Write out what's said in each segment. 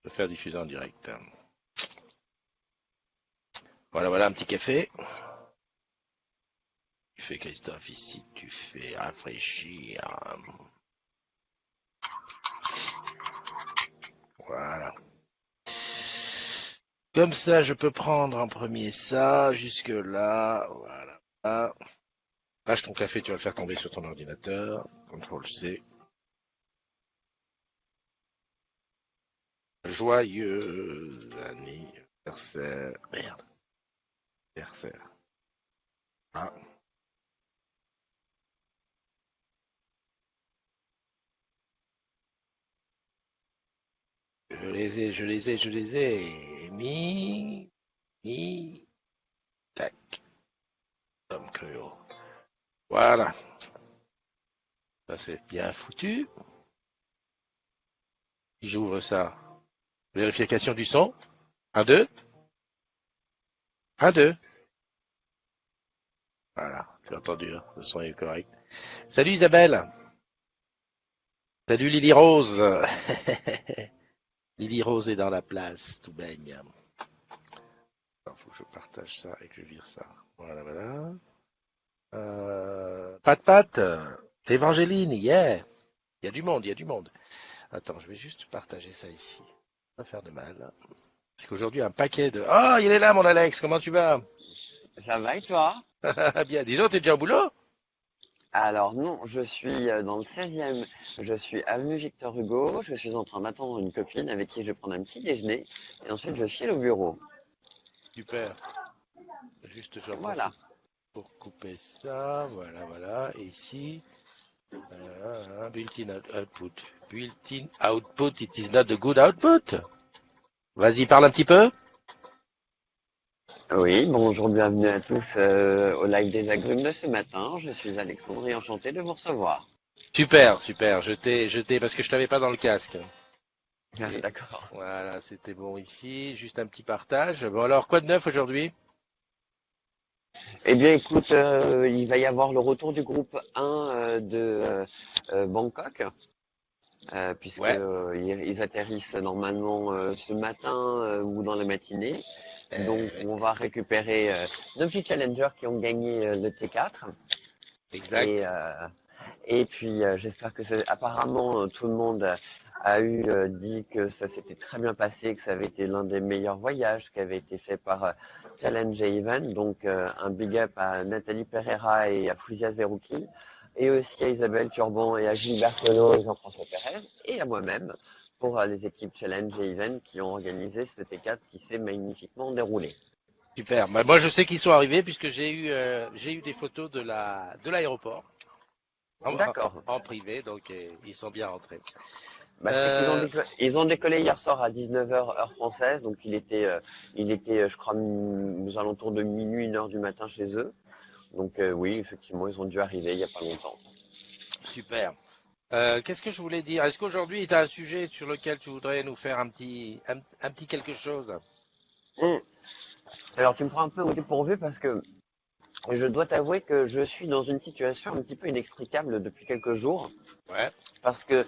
Je vais faire diffuser en direct. Voilà, voilà, un petit café. Tu fais Christophe ici, tu fais rafraîchir. Voilà. Comme ça, je peux prendre en premier ça, jusque là. Voilà. Lâche ton café, tu vas le faire tomber sur ton ordinateur. Contrôle C. Joyeux anniversaire. Merde. Anniversaire. Ah. Je les ai. Tac. Tom Cruel. Voilà. Ça, c'est bien foutu. J'ouvre ça. Vérification du son. Un, deux. Un, deux. Voilà. Tu as entendu, hein. Le son est correct. Salut Isabelle. Salut Lily Rose. Lily Rose est dans la place, tout baigne. Il faut que je partage ça et que je vire ça. Voilà, voilà. Pat, Évangéline, yeah. Il y a du monde, il y a du monde. Attends, je vais juste partager ça ici. Ça va faire de mal. Parce qu'aujourd'hui, un paquet de... Oh, il est là, mon Alex, comment tu vas? Ça va et toi? Bien, dis donc, t'es déjà au boulot? Alors non, je suis dans le 16e, je suis avenue Victor Hugo, je suis en train d'attendre une copine avec qui je vais prendre un petit déjeuner et ensuite je file au bureau. Super. Juste, j'en Voilà. profite pour couper ça. Voilà, voilà. Et ici, built-in output. Built-in output, it is not a good output. Vas-y, parle un petit peu. Oui, bonjour, bienvenue à tous au live des agrumes de ce matin. Je suis Alexandre et enchanté de vous recevoir. Super, super. Je t'ai, parce que je t'avais pas dans le casque. Ah, Et d'accord. voilà, c'était bon ici. Juste un petit partage. Bon, alors, quoi de neuf aujourd'hui? Eh bien écoute, il va y avoir le retour du groupe 1 Bangkok. Puisque Ouais. ils atterrissent normalement ce matin ou dans la matinée. Donc Ouais. on va récupérer nos petits challengers qui ont gagné le T4 et Exact. euh, et puis j'espère que apparemment tout le monde a eu dit que ça s'était très bien passé, que ça avait été l'un des meilleurs voyages qui avait été fait par Challenge Even. Donc un big up à Nathalie Pereira et à Fouzia Zerouki, et aussi à Isabelle Turban et à Gilbert Collot et Jean-François Pérez, et à moi-même pour les équipes Challenge et Even qui ont organisé ce T4 qui s'est magnifiquement déroulé. Super. Bah, moi, je sais qu'ils sont arrivés puisque j'ai eu des photos de l'aéroport D'accord. en privé, donc ils sont bien rentrés. Bah, c'est qu'ils Euh, ils ont décollé hier soir à 19h heure française, donc il était, je crois, aux alentours de minuit, 1h du matin chez eux. Donc oui, effectivement, ils ont dû arriver il n'y a pas longtemps. Super. Qu'est-ce que je voulais dire? Est-ce qu'aujourd'hui, tu as un sujet sur lequel tu voudrais nous faire un petit quelque chose? Hum. Alors tu me prends un peu au dépourvu parce que je dois t'avouer que je suis dans une situation un petit peu inextricable depuis quelques jours, Ouais. parce que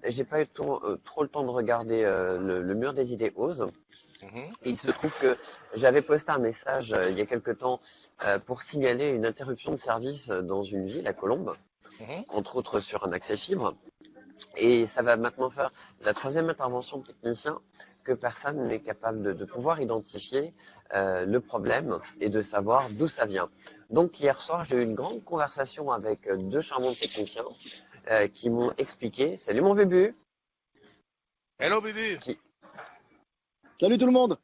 j'ai pas eu trop le temps de regarder le mur des idées oses. Mhm, Il se trouve que j'avais posté un message il y a quelque temps pour signaler une interruption de service dans une ville, à Colombes, mhm. entre autres sur un accès fibre. Et ça va maintenant faire la troisième intervention de technicien que personne n'est capable de pouvoir identifier le problème et de savoir d'où ça vient. Donc hier soir, j'ai eu une grande conversation avec deux charmants techniciens qui m'ont expliqué, salut mon bébé, Hello, Bubu. qui... Salut tout le monde!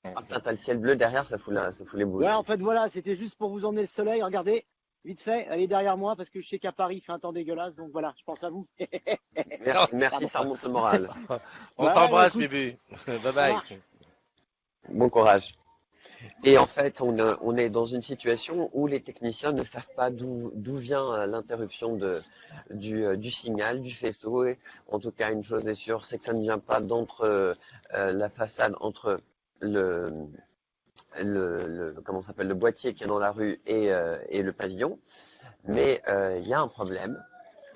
Ah putain, t'as le ciel bleu derrière, ça fout les boules. Ouais, en fait, voilà, c'était juste pour vous emmener le soleil. Regardez, vite fait, elle est derrière moi parce que je sais qu'à Paris, il fait un temps dégueulasse. Donc voilà, je pense à vous. Merci, Pardon. ça remonte le moral. On Ouais, bah t'embrasse, écoute, Bubu. Bye ça bye. marche. Bon courage. Et en fait, on est dans une situation où les techniciens ne savent pas d'où vient l'interruption du signal, du faisceau. Et en tout cas, une chose est sûre, c'est que ça ne vient pas d'entre la façade, entre le, comment ça s'appelle, le boîtier qui est dans la rue et le pavillon. Mais il y a un problème.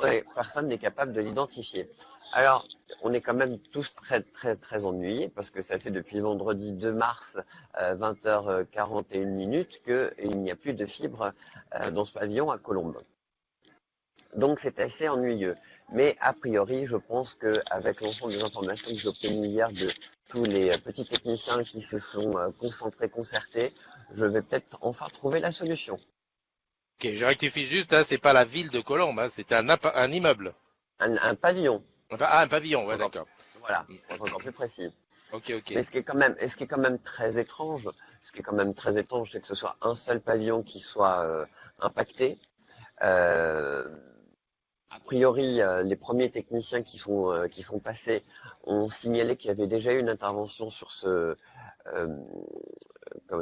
Ouais, personne n'est capable de l'identifier. Alors, on est quand même tous très très très ennuyés parce que ça fait depuis vendredi 2 mars 20h41 qu'il n'y a plus de fibre dans ce pavillon à Colombes. Donc c'est assez ennuyeux. Mais a priori, je pense qu'avec l'ensemble des informations que j'ai obtenues hier de tous les petits techniciens qui se sont concentrés, concertés, je vais peut-être enfin trouver la solution. Ok, je rectifie juste, hein, c'est pas la ville de Colombes, hein, c'est un immeuble. Un pavillon, Enfin, ah, un pavillon, ouais, encore, d'accord. voilà, pour être encore plus précis. Ok, ok. Mais ce qui est quand même très étrange, c'est que ce soit un seul pavillon qui soit impacté. Euh, A priori, les premiers techniciens qui sont passés ont signalé qu'il y avait déjà eu une intervention euh,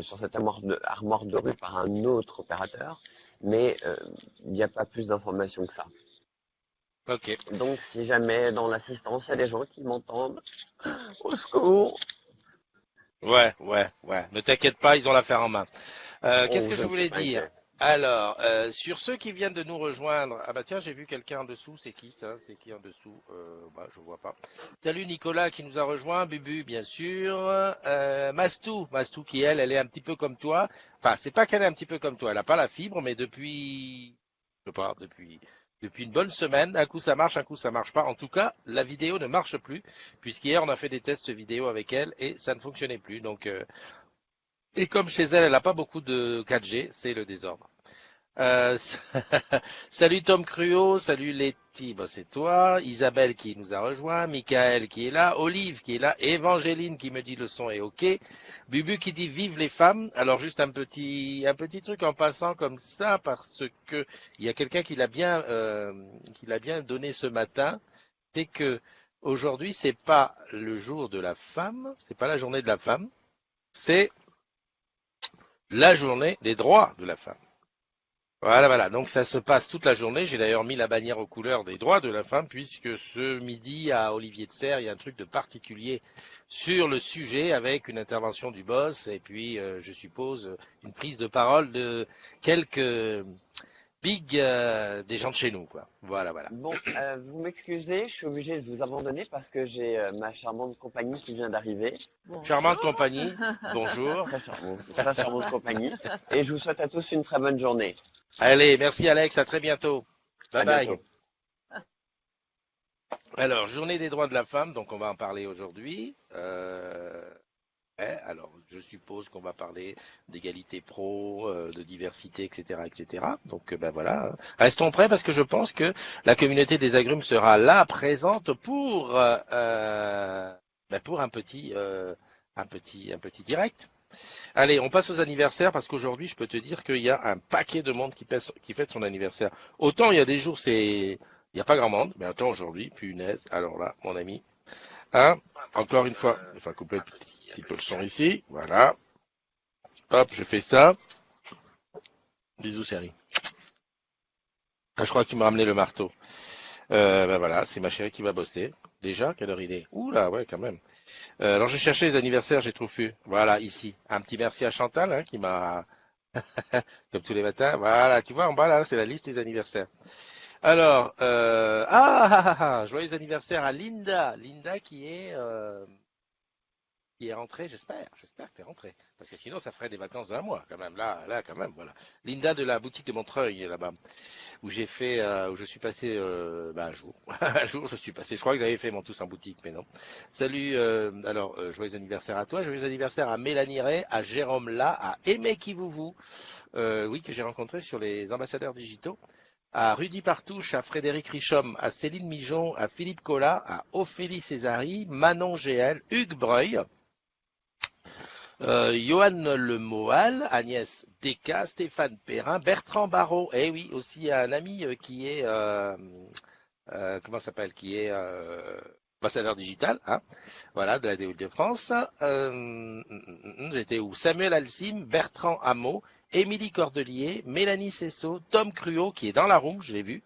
sur cette armoire de rue par un autre opérateur, mais il n'y a pas plus d'informations que ça. Ok. Donc, si jamais dans l'assistance, il y a des gens qui m'entendent, au secours, Ouais, ouais, ouais. Ne t'inquiète pas, ils ont l'affaire en main. Qu'est-ce oh, que je je ne suis voulais pas dire? inquiet. Alors, sur ceux qui viennent de nous rejoindre, ah bah tiens, j'ai vu quelqu'un en dessous, c'est qui ça? C'est qui en dessous? Bah, je vois pas. Salut Nicolas qui nous a rejoint, Bubu bien sûr, Mastou qui elle est un petit peu comme toi. Enfin, c'est pas qu'elle est un petit peu comme toi, elle a pas la fibre, mais je sais pas, depuis une bonne semaine, un coup ça marche, un coup ça marche pas. En tout cas, la vidéo ne marche plus, puisqu'hier on a fait des tests vidéo avec elle et ça ne fonctionnait plus. Donc, et comme chez elle, elle n'a pas beaucoup de 4G, c'est le désordre. Euh, salut Tom Cruau, salut Letty, bah c'est toi, Isabelle qui nous a rejoint, Michael qui est là, Olive qui est là, Évangéline qui me dit le son est ok, Bubu qui dit vive les femmes. Alors juste un petit truc en passant comme ça parce que il y a quelqu'un qui l'a bien donné ce matin, c'est que aujourd'hui c'est pas le jour de la femme, c'est pas la journée de la femme, c'est la journée des droits de la femme. Voilà, voilà. Donc ça se passe toute la journée. J'ai d'ailleurs mis la bannière aux couleurs des droits de la femme, puisque ce midi à Olivier de Serres, il y a un truc de particulier sur le sujet avec une intervention du boss et puis, je suppose, une prise de parole de quelques big des gens de chez nous, quoi. Voilà, voilà. Bon, vous m'excusez, je suis obligé de vous abandonner parce que j'ai ma charmante compagnie qui vient d'arriver. Charmante Bonjour. compagnie. Bonjour. Très charmante compagnie. Et je vous souhaite à tous une très bonne journée. Allez, merci Alex. À très bientôt. Bye À bye. bientôt. Alors, journée des droits de la femme, donc on va en parler aujourd'hui. Alors, je suppose qu'on va parler d'égalité pro, de diversité, etc., etc. Donc, ben voilà. Restons prêts parce que je pense que la communauté des agrumes sera là, présente pour un petit direct. Allez, on passe aux anniversaires parce qu'aujourd'hui, je peux te dire qu'il y a un paquet de monde qui fête son anniversaire. Autant il y a des jours, il n'y a pas grand monde, mais autant aujourd'hui, punaise. Alors là, mon ami. Hein, encore une fois, il faut couper un petit peu le son ici. Voilà. Hop, je fais ça. Bisous, chérie. Ah, je crois que tu m'as ramené le marteau. Ben voilà, c'est ma chérie qui va bosser. Déjà, quelle heure il est? Ouh là, ouais, quand même. Alors, j'ai cherché les anniversaires, j'ai trouvé. Voilà, ici. Un petit merci à Chantal, hein, qui m'a, comme tous les matins. Voilà, tu vois, en bas, là, c'est la liste des anniversaires. Alors, joyeux anniversaire à Linda. Linda qui est rentrée, j'espère que tu es rentrée. Parce que sinon, ça ferait des vacances d'un mois, quand même. Là, quand même, voilà. Linda de la boutique de Montreuil, là-bas, où où je suis passé, un jour. Un jour, je suis passé. Je crois que j'avais fait mon tous en boutique, mais non. Salut, joyeux anniversaire à toi, joyeux anniversaire à Mélanie Ray, à Jérôme La, à Aimé Kivouvou, oui, que j'ai rencontré sur les ambassadeurs digitaux, à Rudy Partouche, à Frédéric Richomme, à Céline Mijon, à Philippe Collat, à Ophélie Césari, Manon GL, Hugues Breuil, Johan Le Moal, Agnès Desca, Stéphane Perrin, Bertrand Barrault, et oui, aussi un ami qui est, comment s'appelle, qui est ambassadeur digital, hein, voilà, de la DO de France. J'étais où? Samuel Alcim, Bertrand Hameau, Émilie Cordelier, Mélanie Cessot, Tom Cruau, qui est dans la room, je l'ai vu.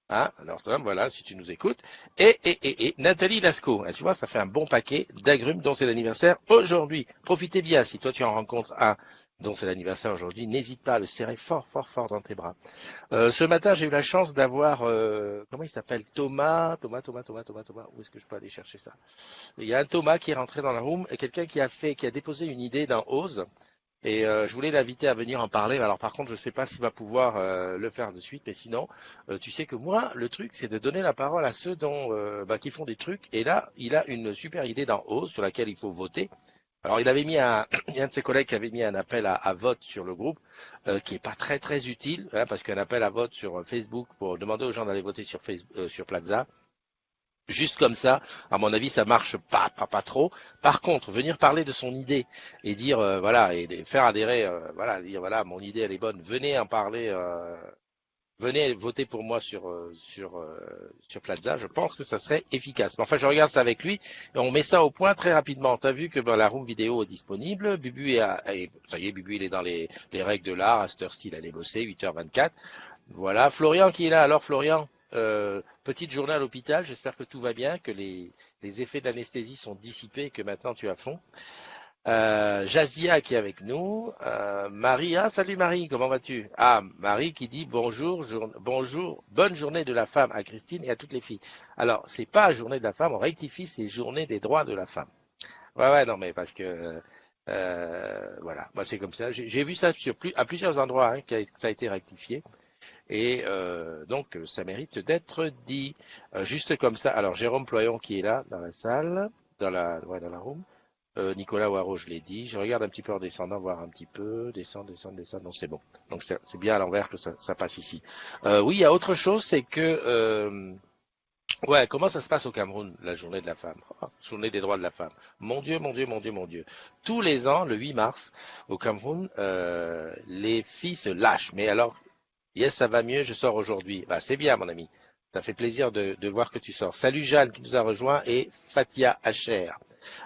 Hein, alors Tom, voilà, si tu nous écoutes. Et Nathalie Lascaux. Tu vois, ça fait un bon paquet d'agrumes dont c'est l'anniversaire aujourd'hui. Profitez bien si toi tu en rencontres un dont c'est l'anniversaire aujourd'hui, n'hésite pas à le serrer fort, fort, fort dans tes bras. Ce matin, j'ai eu la chance d'avoir, comment il s'appelle? Thomas. Où est-ce que je peux aller chercher ça? Il y a un Thomas qui est rentré dans la room et quelqu'un qui a déposé une idée d'un Ose. Et je voulais l'inviter à venir en parler. Alors par contre, je ne sais pas s'il va pouvoir le faire de suite, mais sinon, tu sais que moi, le truc, c'est de donner la parole à ceux qui font des trucs. Et là, il a une super idée dans Ose sur laquelle il faut voter. Alors il avait mis il y a un de ses collègues qui avait mis un appel à vote sur le groupe, qui est pas très très utile, hein, parce qu'un appel à vote sur Facebook pour demander aux gens d'aller voter sur Facebook, sur Plaza. Juste comme ça, à mon avis, ça marche pas trop. Par contre, venir parler de son idée et dire voilà et faire adhérer, voilà, dire voilà, mon idée elle est bonne, venez en parler, venez voter pour moi sur Plaza. Je pense que ça serait efficace. Mais enfin, je regarde ça avec lui et on met ça au point très rapidement. T'as vu que la room vidéo est disponible. Ça y est, Bubu il est dans les règles de l'art. À cette heure-ci, il allait bosser 8h24. Voilà, Florian qui est là. Alors Florian. Petite journée à l'hôpital, j'espère que tout va bien, que les effets de l'anesthésie sont dissipés et que maintenant tu es à fond. Jazia qui est avec nous. Marie, salut Marie, comment vas-tu? Ah, Marie qui dit bonjour, bonjour, bonne journée de la femme à Christine et à toutes les filles. Alors, c'est pas journée de la femme, on rectifie, c'est journée des droits de la femme. Ouais, non mais parce que voilà, moi c'est comme ça. J'ai vu ça à plusieurs endroits hein, que ça a été rectifié. Et donc, ça mérite d'être dit. Juste comme ça. Alors, Jérôme Ployon qui est là, dans la salle, dans la room. Nicolas Waro, je l'ai dit. Je regarde un petit peu en descendant, voir un petit peu. Descendre. Non, c'est bon. Donc, c'est bien à l'envers que ça passe ici. Oui, il y a autre chose, c'est que... ouais, comment ça se passe au Cameroun, la journée de la femme? Journée des droits de la femme. Mon Dieu. Tous les ans, le 8 mars, au Cameroun, les filles se lâchent. Mais alors... Yes, ça va mieux, je sors aujourd'hui. Bah, c'est bien, mon ami. Ça fait plaisir de voir que tu sors. Salut Jeanne qui nous a rejoint et Fatia Hacher.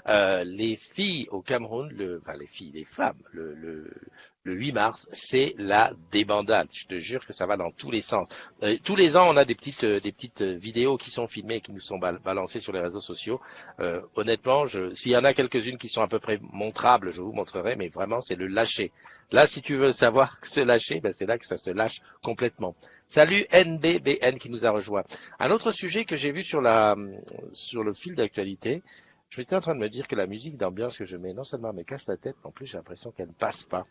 Les filles au Cameroun, les femmes, le 8 mars, c'est la débandade. Je te jure que ça va dans tous les sens. Tous les ans, on a des petites vidéos qui sont filmées et qui nous sont balancées sur les réseaux sociaux. Honnêtement, s'il y en a quelques-unes qui sont à peu près montrables, je vous montrerai, mais vraiment, c'est le lâcher. Là, si tu veux savoir se lâcher, ben c'est là que ça se lâche complètement. Salut NBBN qui nous a rejoint. Un autre sujet que j'ai vu sur le fil d'actualité, je m'étais en train de me dire que la musique d'ambiance que je mets, non seulement me casse la tête, mais en plus j'ai l'impression qu'elle ne passe pas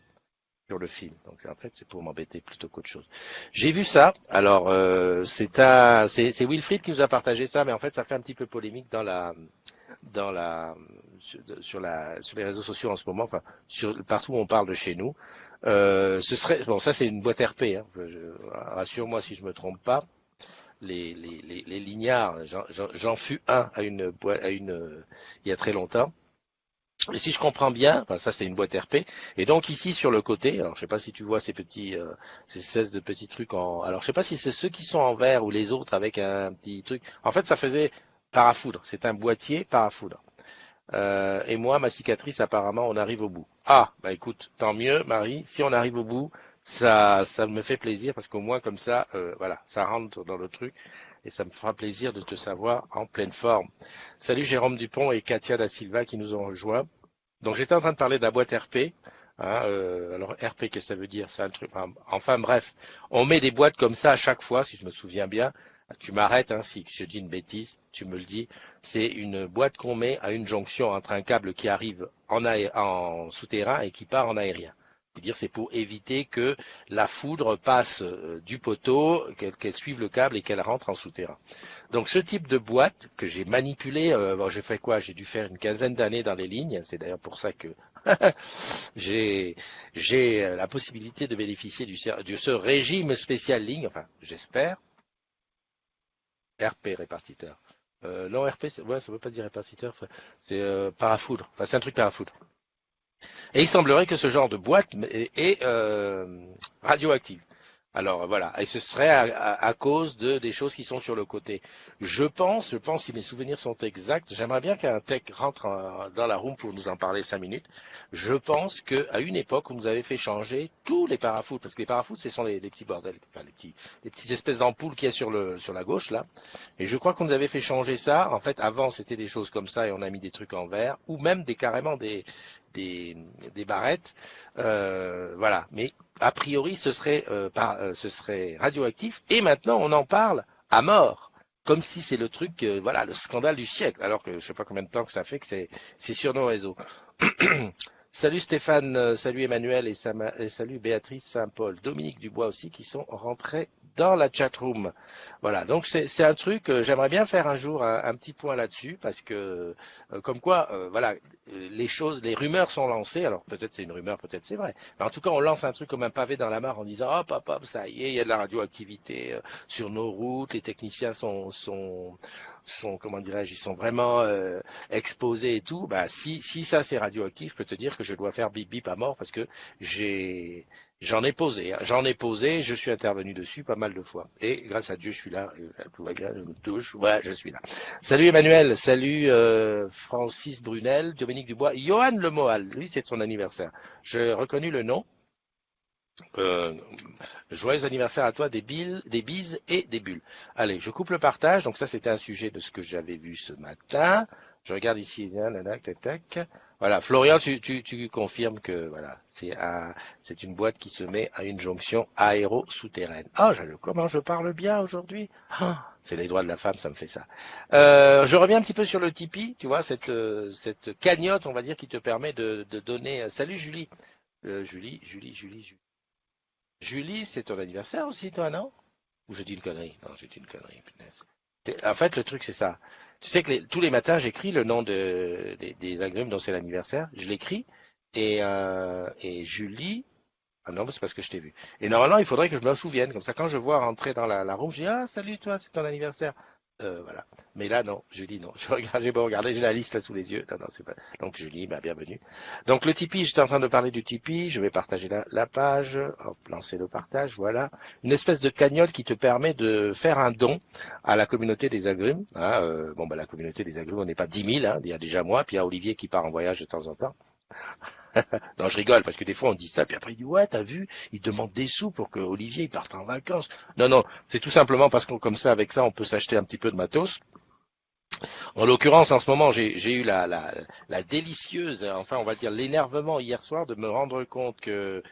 sur le film. Donc en fait c'est pour m'embêter plutôt qu'autre chose. J'ai vu ça. Alors c'est Wilfried qui nous a partagé ça, mais en fait ça fait un petit peu polémique sur les réseaux sociaux en ce moment, enfin partout où on parle de chez nous. Ce serait bon, ça c'est une boîte RP. Hein, rassure-moi si je me trompe pas. Les lignards, j'en fus un il y a très longtemps. Et si je comprends bien, enfin, ça c'est une boîte RP. Et donc ici sur le côté, alors je sais pas si tu vois ces ces 16 de petits trucs alors je sais pas si c'est ceux qui sont en verre ou les autres avec un petit truc. En fait, ça faisait parafoudre. C'est un boîtier parafoudre. Et moi, ma cicatrice, apparemment, on arrive au bout. Ah, bah écoute, tant mieux, Marie. Si on arrive au bout, ça me fait plaisir parce qu'au moins comme ça, voilà, ça rentre dans le truc et ça me fera plaisir de te savoir en pleine forme. Salut Jérôme Dupont et Katia da Silva qui nous ont rejoints. Donc j'étais en train de parler de la boîte RP. Hein, alors RP, qu'est-ce que ça veut dire? C'est un truc. Enfin bref, on met des boîtes comme ça à chaque fois, si je me souviens bien. Tu m'arrêtes, hein, si je dis une bêtise, tu me le dis. C'est une boîte qu'on met à une jonction entre un câble qui arrive en souterrain et qui part en aérien. C'est-à-dire, c'est pour éviter que la foudre passe du poteau, qu'elle suive le câble et qu'elle rentre en souterrain. Donc, ce type de boîte que j'ai manipulé, j'ai fait quoi? J'ai dû faire une quinzaine d'années dans les lignes. C'est d'ailleurs pour ça que j'ai la possibilité de bénéficier de ce régime spécial ligne. Enfin, j'espère. RP répartiteur. Non, RP, ouais, ça veut pas dire répartiteur, c'est parafoudre. Enfin, c'est un truc parafoudre. Et il semblerait que ce genre de boîte est radioactive. Alors voilà, et ce serait à cause des choses qui sont sur le côté. Je pense, si mes souvenirs sont exacts, j'aimerais bien qu'un tech rentre dans la room pour nous en parler 5 minutes. Je pense qu'à une époque, on nous avait fait changer tous les parafoudres, parce que les parafoudres, ce sont les petits bordels, enfin les petites espèces d'ampoules qu'il y a sur la gauche là. Et je crois qu'on nous avait fait changer ça. En fait, avant, c'était des choses comme ça et on a mis des trucs en verre, ou même carrément des des barrettes, voilà. Mais a priori, ce serait ce serait radioactif. Et maintenant, on en parle à mort. Comme si c'est le truc, voilà, le scandale du siècle, alors que je sais pas combien de temps que ça fait que c'est sur nos réseaux. Salut Stéphane, salut Emmanuel et salut Béatrice Saint-Paul, Dominique Dubois aussi qui sont rentrés dans la chatroom. Voilà, donc c'est un truc, j'aimerais bien faire un jour un petit point là-dessus parce que comme quoi, voilà, les rumeurs sont lancées. Alors peut-être c'est une rumeur, peut-être c'est vrai. Mais en tout cas, on lance un truc comme un pavé dans la mare en disant hop hop hop, ça y est, il y a de la radioactivité sur nos routes, les techniciens sont comment dirais-je, ils sont vraiment exposés et tout. Bah si ça c'est radioactif, je peux te dire que je dois faire bip bip à mort parce que j'en ai posé, hein. J'en ai posé, je suis intervenu dessus pas mal de fois. Et grâce à Dieu, je suis là. Tout va bien, je me touche. Ouais, je suis là. Salut Emmanuel, salut Francis Brunel, Dominique Dubois, Johan Lemoal. Lui, c'est son anniversaire. J'ai reconnu le nom. Euh, Joyeux anniversaire à toi, des bises et des bulles. Allez, je coupe le partage. Donc ça, c'était un sujet de ce que j'avais vu ce matin. Je regarde ici, tac, tac. Voilà, Florian, tu confirmes que voilà, c'est une boîte qui se met à une jonction aéro-souterraine. Ah, comment je parle bien aujourd'hui. Ah, c'est les droits de la femme, ça me fait ça. Je reviens un petit peu sur le Tipeee, tu vois, cette cagnotte, on va dire, qui te permet de donner. Salut Julie. Julie. Julie, c'est ton anniversaire aussi, toi, non? Ou je dis une connerie? Non, j'ai dit une connerie, punaise. En fait, le truc, c'est ça. Tu sais que tous les matins, j'écris le nom des agrumes dont c'est l'anniversaire. Je l'écris. Et Julie. Ah non, c'est parce que je t'ai vu. Et normalement, il faudrait que je me souvienne. Comme ça, quand je vois rentrer dans la room, je dis ah, salut, toi, c'est ton anniversaire. Voilà. Mais là, non, Julie, non. J'ai beau regarder, j'ai la liste là sous les yeux. Non, non, c'est pas. Donc, Julie, bah, bienvenue. Donc, le Tipeee, j'étais en train de parler du Tipeee. Je vais partager la page. Hop, lancer le partage. Voilà. Une espèce de cagnotte qui te permet de faire un don à la communauté des agrumes. Hein, bon, bah, la communauté des agrumes, on n'est pas 10 000, hein. Il y a déjà moi, puis il y a Olivier qui part en voyage de temps en temps. Non, je rigole, parce que des fois on dit ça, puis après il dit ouais, t'as vu, il demande des sous pour que Olivier il parte en vacances. Non, non, c'est tout simplement parce qu'on comme ça, avec ça, on peut s'acheter un petit peu de matos. En l'occurrence, en ce moment, j'ai eu la délicieuse, enfin on va dire l'énervement hier soir de me rendre compte que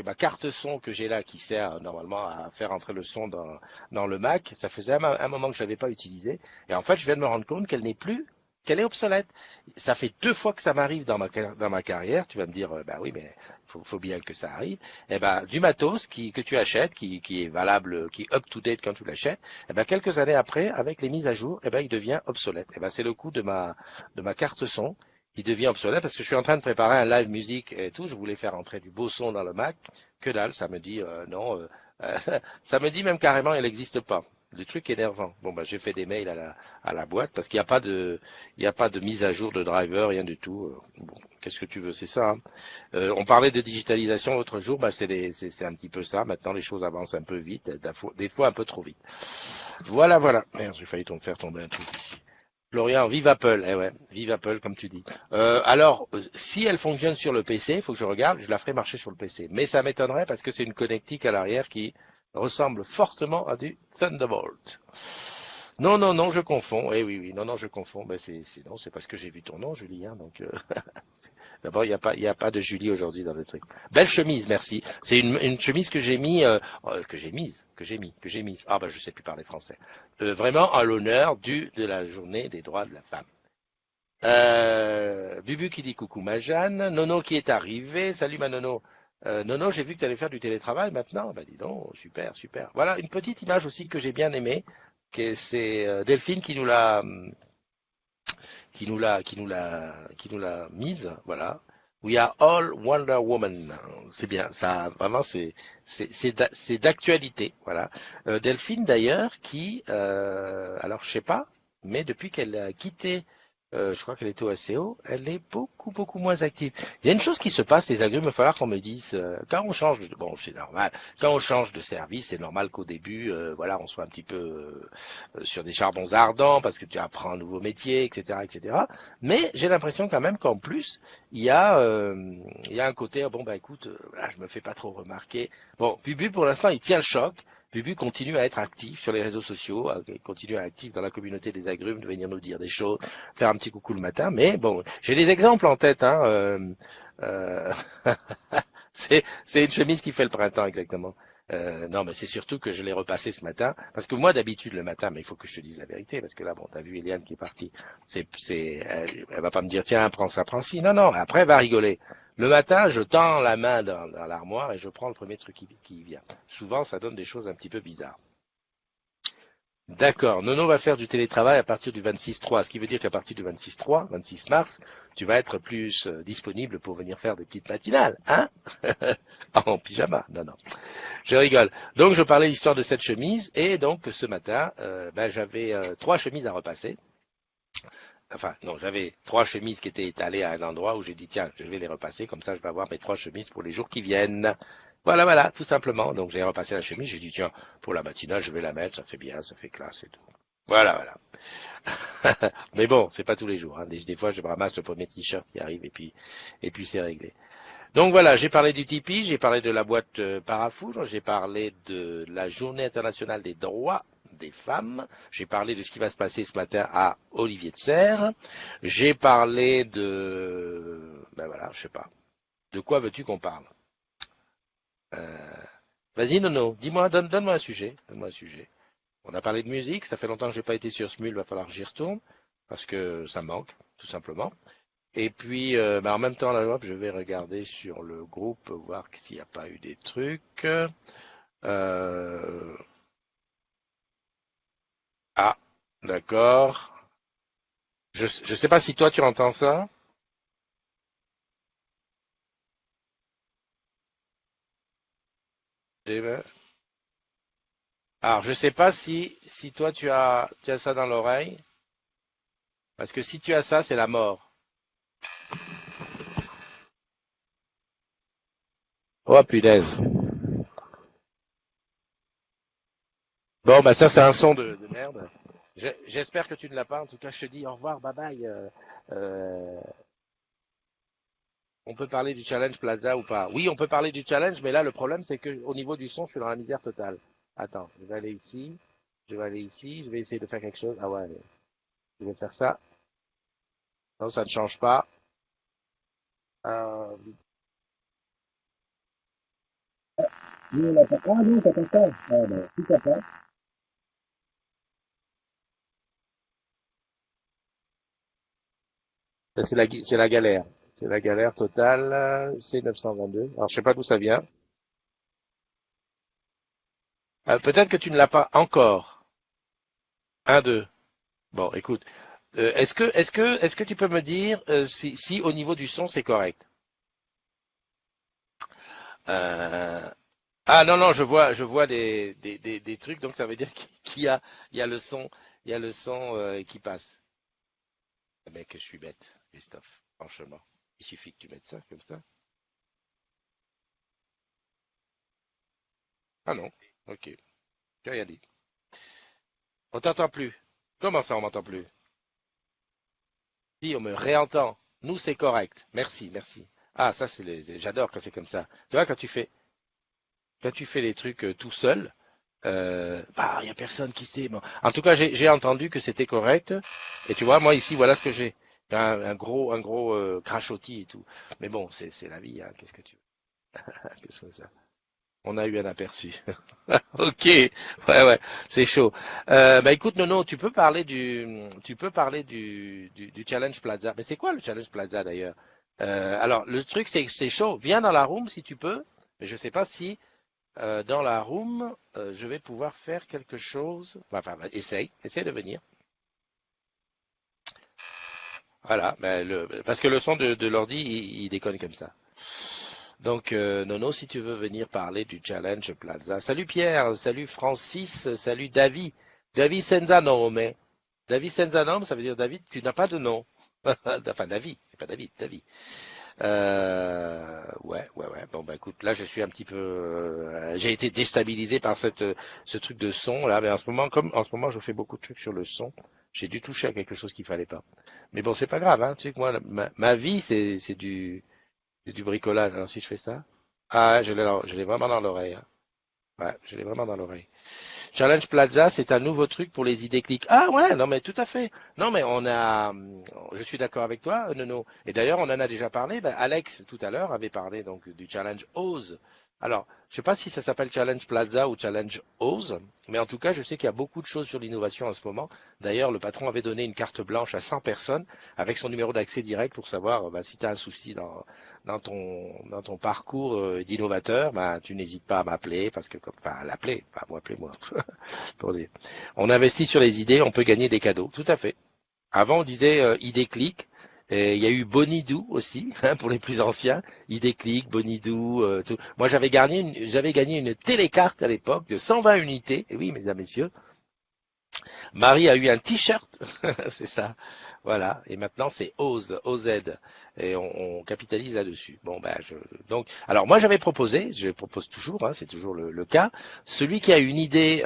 ma carte son que j'ai là, qui sert normalement à faire entrer le son dans le Mac, ça faisait un moment que je l'avais pas utilisé, et en fait je viens de me rendre compte qu'elle est obsolète. Ça fait 2 fois que ça m'arrive dans ma carrière. Tu vas me dire, bah oui, mais faut bien que ça arrive. Eh ben, du matos que tu achètes, qui est valable, qui est up to date quand tu l'achètes. Eh ben, quelques années après, avec les mises à jour, eh ben, il devient obsolète. Eh ben, c'est le coup de ma carte son. Il devient obsolète parce que je suis en train de préparer un live musique et tout. Je voulais faire entrer du beau son dans le Mac. Que dalle, ça me dit non. Ça me dit même carrément, elle n'existe pas. Le truc énervant. Bon, bah, j'ai fait des mails à la boîte parce qu'il n'y a pas de mise à jour de driver, rien du tout. Bon, qu'est-ce que tu veux, c'est ça, hein. On parlait de digitalisation l'autre jour, bah, c'est un petit peu ça. Maintenant, les choses avancent un peu vite, des fois un peu trop vite. Voilà. Merde, j'ai failli faire tomber un truc ici. Florian, vive Apple, eh ouais, vive Apple comme tu dis. Alors, si elle fonctionne sur le PC, il faut que je regarde, je la ferai marcher sur le PC. Mais ça m'étonnerait parce que c'est une connectique à l'arrière qui ressemble fortement à du Thunderbolt. Non, je confonds. Eh oui, non, je confonds. Ben non, c'est parce que j'ai vu ton nom, Julie. Hein, donc, d'abord, il y a pas de Julie aujourd'hui dans le truc. Belle chemise, merci. C'est une chemise que j'ai mise. Ah ben, je sais plus parler français. Vraiment à l'honneur de la journée des droits de la femme. Bubu qui dit coucou ma Jeanne. Nono qui est arrivé. Salut ma Nono. Nono, j'ai vu que tu allais faire du télétravail maintenant. Bah dis donc, super. Voilà une petite image aussi que j'ai bien aimée, que c'est Delphine qui nous l'a mise. Voilà. We are all Wonder Woman. C'est bien. Ça vraiment c'est d'actualité. Voilà. Delphine d'ailleurs qui alors je sais pas, mais depuis qu'elle a quitté je crois qu'elle était au SEO, elle est beaucoup moins active. Il y a une chose qui se passe, les agrumes, il va falloir qu'on me dise, quand on change bon, c'est normal, quand on change de service, c'est normal qu'au début, voilà, on soit un petit peu sur des charbons ardents, parce que tu apprends un nouveau métier, etc. Mais j'ai l'impression quand même qu'en plus, il y a un côté, bon, bah écoute, voilà, je me fais pas trop remarquer. Bon, Bubu, pour l'instant, il tient le choc. Bubu continue à être actif sur les réseaux sociaux, continue à être actif dans la communauté des agrumes, de venir nous dire des choses, faire un petit coucou le matin. Mais bon, j'ai des exemples en tête. Hein, euh, c'est une chemise qui fait le printemps exactement. Non, mais c'est surtout que je l'ai repassé ce matin, parce que moi d'habitude le matin, mais il faut que je te dise la vérité, parce que là, bon, t'as vu Eliane qui est partie, elle va pas me dire tiens, prends ça, prends ci. Non, non, après elle va rigoler. Le matin, je tends la main dans l'armoire et je prends le premier truc qui vient. Souvent, ça donne des choses un petit peu bizarres. D'accord. Nono va faire du télétravail à partir du 26-3, ce qui veut dire qu'à partir du 26-3, 26 mars, tu vas être plus disponible pour venir faire des petites matinales, hein? En pyjama. Non, non. Je rigole. Donc, je parlais l'histoire de cette chemise et donc ce matin, j'avais 3 chemises à repasser. Enfin, non, j'avais 3 chemises qui étaient étalées à un endroit où j'ai dit, tiens, je vais les repasser, comme ça je vais avoir mes 3 chemises pour les jours qui viennent. Voilà, voilà, tout simplement. Donc j'ai repassé la chemise, j'ai dit, tiens, pour la matinale, je vais la mettre, ça fait bien, ça fait classe et tout. Voilà, voilà. Mais bon, c'est pas tous les jours. Hein. Des fois, je me ramasse le premier t-shirt qui arrive et puis c'est réglé. Donc voilà, j'ai parlé du Tipeee, j'ai parlé de la boîte Parafoudre, j'ai parlé de la Journée internationale des droits des femmes, j'ai parlé de ce qui va se passer ce matin à Olivier de Serres, j'ai parlé de... Ben voilà, je sais pas. De quoi veux-tu qu'on parle? Vas-y Nono, dis-moi, donne-moi un sujet. Donne-moi un sujet. On a parlé de musique, ça fait longtemps que j'ai pas été sur Smule, va falloir que j'y retourne, parce que ça me manque, tout simplement. Et puis, en même temps, là, hop, je vais regarder sur le groupe, voir s'il n'y a pas eu des trucs. Euh, Ah, d'accord. Je sais pas si toi tu entends ça. Eh ben, alors, je sais pas si toi tu as ça dans l'oreille, parce que si tu as ça, c'est la mort. Oh punaise. Bon, bah ça c'est un son de merde. J'espère que tu ne l'as pas. En tout cas, je te dis au revoir, bye bye. Euh, on peut parler du challenge Plaza ou pas? Oui, on peut parler du challenge, mais là le problème c'est que au niveau du son, je suis dans la misère totale. Attends, je vais aller ici, je vais aller ici, je vais essayer de faire quelque chose. Ah ouais, allez, je vais faire ça. Non, ça ne change pas. Euh, Oui, on attend. Ah non, t'attends ça. Ah ben, tout à fait. C'est la galère. C'est la galère totale. C'est 922. Alors, je sais pas d'où ça vient. Peut-être que tu ne l'as pas encore. Un, deux. Bon, écoute. Est-ce que tu peux me dire si au niveau du son c'est correct? Euh, ah non non, je vois des trucs, donc ça veut dire il y a le son, il y a le son qui passe. Mec, je suis bête, Christophe. Franchement, il suffit que tu mettes ça comme ça. Ah non, ok, j'ai rien dit. On t'entend plus. Comment ça, on m'entend plus? Si, on me réentend. Nous, c'est correct. Merci, merci. Ah, ça, j'adore quand c'est comme ça. Tu vois, quand tu fais les trucs tout seul, il y a personne qui sait. Bon. En tout cas, j'ai entendu que c'était correct. Et tu vois, moi ici, voilà ce que j'ai. Un gros crachotis et tout. Mais bon, c'est la vie, hein. Qu'est-ce que tu veux? Qu'est-ce que c'est ça? On a eu un aperçu. Ok, ouais, ouais, c'est chaud. Écoute, Nono, tu peux parler du Challenge Plaza. Mais c'est quoi le Challenge Plaza d'ailleurs? Alors, le truc, c'est que c'est chaud. Viens dans la room si tu peux. Mais je sais pas si dans la room, je vais pouvoir faire quelque chose. Essaye de venir. Voilà, parce que le son de l'ordi, il déconne comme ça. Donc, Nono, si tu veux venir parler du Challenge Plaza. Salut Pierre, salut Francis, salut David. David Senzanome. David Senzanome, ça veut dire David, tu n'as pas de nom. Enfin, David, c'est pas David, David. Ouais. Bon, bah écoute, là, je suis un petit peu... j'ai été déstabilisé par ce truc de son, là. Mais en ce moment, comme en ce moment, je fais beaucoup de trucs sur le son, j'ai dû toucher à quelque chose qu'il fallait pas. Mais bon, c'est pas grave, hein. Tu sais que moi, ma vie, c'est du bricolage. Alors si je fais ça, ah, je l'ai vraiment dans l'oreille. Hein. Ouais, je l'ai vraiment dans l'oreille. Challenge Plaza, c'est un nouveau truc pour les idées clics. Ah ouais, non mais tout à fait. Non mais je suis d'accord avec toi, Nono. Et d'ailleurs, on en a déjà parlé. Ben, Alex tout à l'heure avait parlé donc du challenge Ose. Alors, je sais pas si ça s'appelle Challenge Plaza ou Challenge Ose, mais en tout cas, je sais qu'il y a beaucoup de choses sur l'innovation en ce moment. D'ailleurs, le patron avait donné une carte blanche à 100 personnes avec son numéro d'accès direct pour savoir ben, si tu as un souci dans ton parcours d'innovateur, ben, tu n'hésites pas à m'appeler parce que, enfin, à l'appeler, pas à m'appeler moi. On investit sur les idées, on peut gagner des cadeaux. Tout à fait. Avant, on disait idée clic. Et il y a eu Bonidou aussi, hein, pour les plus anciens. Idée clic, Bonidou, tout. Moi, j'avais gagné une télécarte à l'époque de 120 unités. Et oui, mesdames, messieurs. Marie a eu un t-shirt, c'est ça. Voilà. Et maintenant, c'est OZ, OZ. Et on capitalise là-dessus. Bon, ben, donc, alors moi, j'avais proposé, je propose toujours, hein, c'est toujours le cas, celui qui a une idée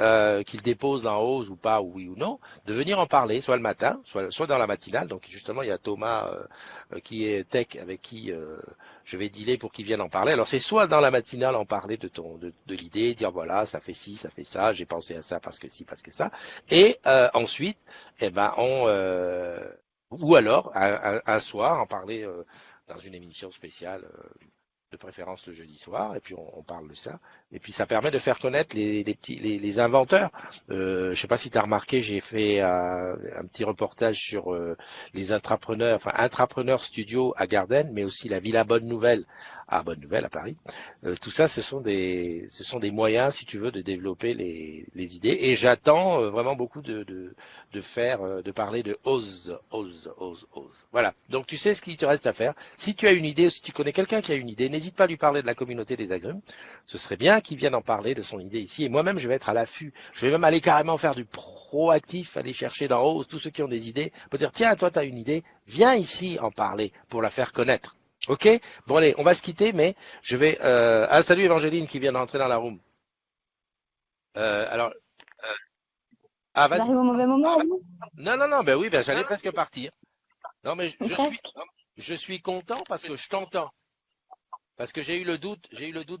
qu'il dépose dans OZ ou pas, ou oui ou non, de venir en parler, soit le matin, soit dans la matinale. Donc, justement, il y a Thomas qui est tech avec qui je vais dealer pour qu'il vienne en parler. Alors, c'est soit dans la matinale en parler de l'idée, dire voilà, ça fait ci, ça fait ça, j'ai pensé à ça parce que ci, parce que ça. Et ensuite, eh ben, ou alors un soir en parler dans une émission spéciale, de préférence le jeudi soir, et puis on parle de ça. Et puis ça permet de faire connaître les inventeurs. Je sais pas si tu as remarqué, j'ai fait un petit reportage sur les intrapreneurs, enfin intrapreneurs studio à Garden, mais aussi la Villa Bonne Nouvelle à Paris. Tout ça, ce sont des moyens, si tu veux, de développer les idées. Et j'attends vraiment beaucoup de parler de ose. Voilà. Donc tu sais ce qu'il te reste à faire. Si tu as une idée ou si tu connais quelqu'un qui a une idée, n'hésite pas à lui parler de la communauté des agrumes. Ce serait bien qu'il vienne en parler de son idée ici. Et moi-même, je vais être à l'affût. Je vais même aller carrément faire du proactif, aller chercher dans Ose tous ceux qui ont des idées, pour dire tiens, toi, tu as une idée, viens ici en parler pour la faire connaître. Ok? Bon allez, on va se quitter, mais je vais. Ah salut Evangeline qui vient d'entrer dans la room. Alors, vas-y. J'arrive au mauvais moment, oui. Non, ben oui, ben j'allais presque partir. Non, mais Presque. je suis content parce que je t'entends. Parce que j'ai eu le doute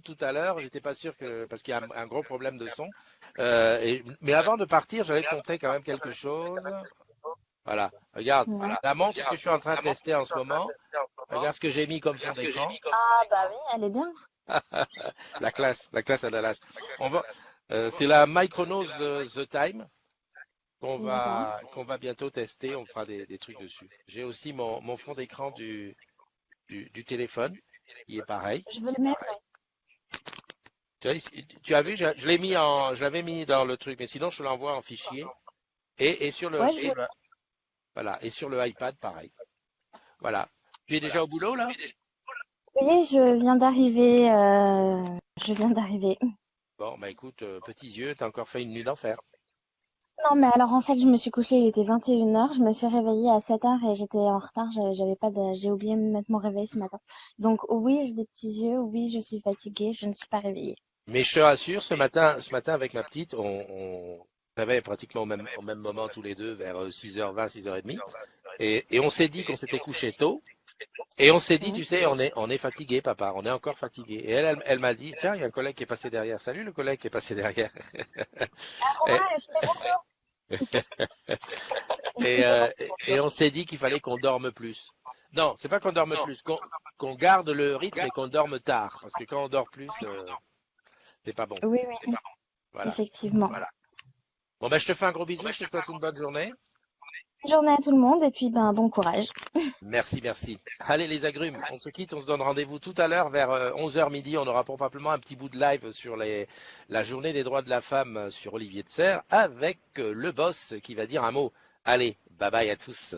tout à l'heure, j'étais pas sûr parce qu'il y a un gros problème de son. Mais avant de partir, j'allais te montrer quand même quelque chose. Voilà, regarde, Ouais. la montre que je suis en train de tester en ce moment. Regarde ce que j'ai mis comme fond d'écran. Ah bah oui, elle est bien. La classe à Dallas. C'est la Micronos The Time D'accord. qu'on va bientôt tester. On fera des trucs dessus. J'ai aussi mon fond d'écran du téléphone. Il est pareil. Je veux le mettre. Tu as vu, je l'avais mis dans le truc, mais sinon je te l'envoie en fichier. Et Ouais, je veux. voilà, et sur le iPad, pareil. Voilà. Tu es déjà au boulot là? Oui, je viens d'arriver. Je viens d'arriver. Bon, bah écoute, petits yeux, t'as encore fait une nuit d'enfer. Non, mais alors en fait, je me suis couchée, il était 21h. Je me suis réveillée à 7h et j'étais en retard. J'avais pas de... J'ai oublié de mettre mon réveil ce matin. Donc oui, j'ai des petits yeux. Oui, je suis fatiguée. Je ne suis pas réveillée. Mais je te rassure, ce matin avec ma petite, on se réveille pratiquement au même moment tous les deux, vers 6h20, 6h30. Et on s'est dit qu'on s'était couché tôt. Et on s'est dit, Ouais. tu sais, on est fatigué, papa, on est encore fatigué. Et elle m'a dit, tiens, il y a un collègue qui est passé derrière. Salut le collègue qui est passé derrière. Et, Ouais, je fais bonjour. et, euh, et on s'est dit qu'il fallait qu'on dorme plus. Non, c'est pas qu'on dorme plus, qu'on garde le rythme et qu'on dorme tard. Parce que quand on dort plus, c'est pas bon. Oui, oui, Voilà. effectivement. Bon, ben, je te fais un gros bisou, je te souhaite une bonne journée. Bonne journée à tout le monde et puis ben bon courage. Merci. Allez les agrumes, on se quitte, on se donne rendez-vous tout à l'heure vers 11h midi. On aura probablement un petit bout de live sur la journée des droits de la femme sur Olivier de Serres avec le boss qui va dire un mot. Allez, bye bye à tous.